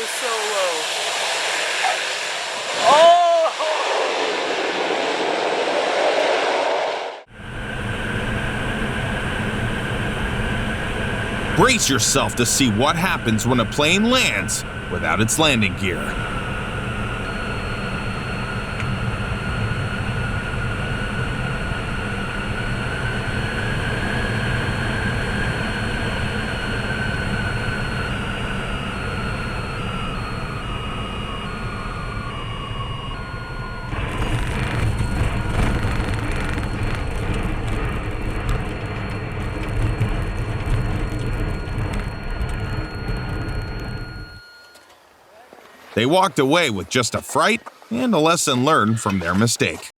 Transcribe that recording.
so low. Oh! Brace yourself to see what happens when a plane lands without its landing gear. They walked away with just a fright and a lesson learned from their mistake.